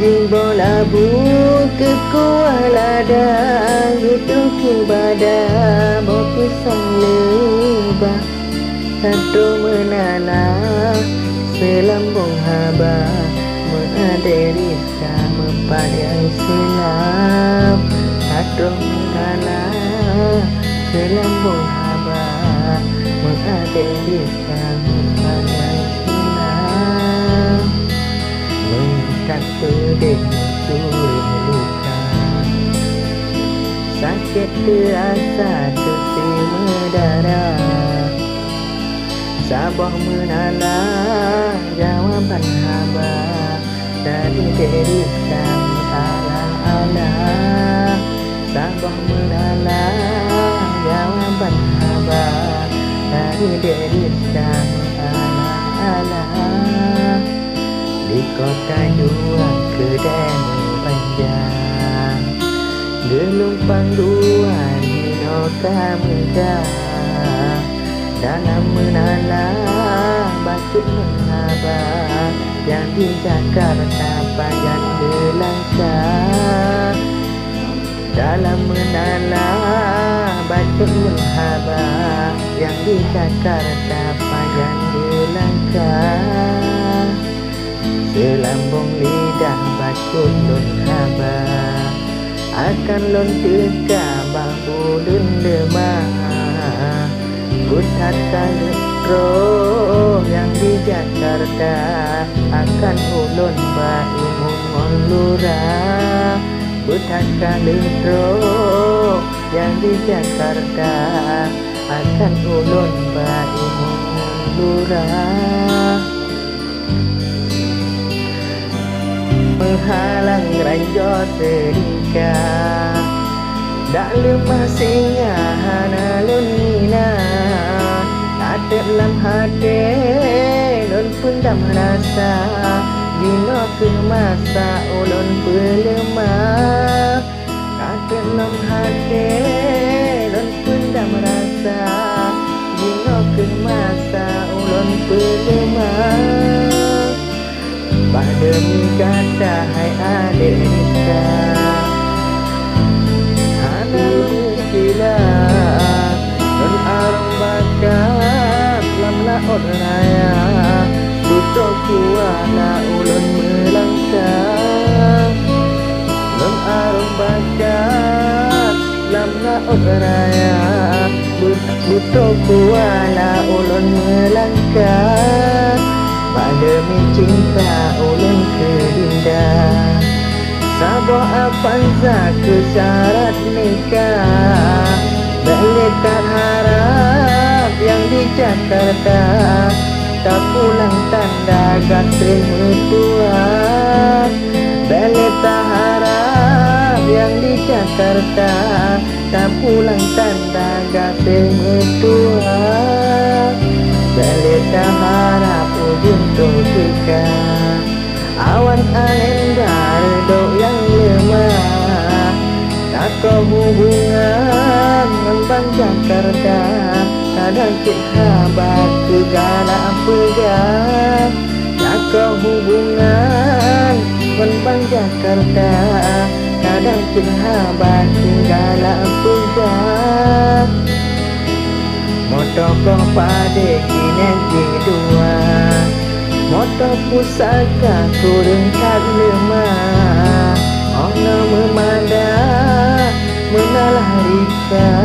Jing bola buka kuah lada, Yutukin badan mau pisang lebah. Satu menala selambung haba, mengaderi sama padang silap. Satu menala selambung haba, mengaderi sama padang silap. Mengikat pedih mencuri luka, sakit terasa tersimu darah. Sabah menala jawaban haba, dari diri kami ala-ala. Sabah menala jawaban haba, dari diri kami ala-ala. Di kota dua kedai panjang, gelombang dua di noka megah. Dalam menala batu menghaba, yang di Jakarta panjang gelangkah. Dalam menala batu menghaba, yang di Jakarta panjang gelangkah. Selambung lidah batu lon haba, akan lon teka bahu lun lemah. Putar kalitro yang di Jakarta, akan ulun bai mungon lurah. Putar kalitro yang di Jakarta, akan ulun bai mungon lurah. Menghalang ranjau seringkah, dak lemah singgah hana lunina. Tak dalam hati lon pendam rasa, dino ke masa ulun berlemah. Tak dalam hati lon pendam rasa, dino ke masa ulun berlemah. Pada mi kata hai adik Nisa, hana gila dan arang bakat lam laut raya. Tutup kuala ulun melangkah, dan arang bakat lam laut raya. Tutup kuala ulun melangkah. Pada mi cinta ulun kedinda, Sabah Avanza ke syarat nikah. Balik tak harap yang di Jakarta, tak pulang tanda gasri mertua. Balik tak harap yang di Jakarta, tak pulang tanda gasri mertua. Balik tak harap ujung topika, awan angin baredok yang lemah. Tak kau hubungan dengan Jakarta, kadang cik habak ke galak pegang. Tak kau hubungan dengan Jakarta, kadang cik habak ke galak pegang. Motor kau pada kini dua, motor pusaka turun kat lemah. Ono memada menalah rika,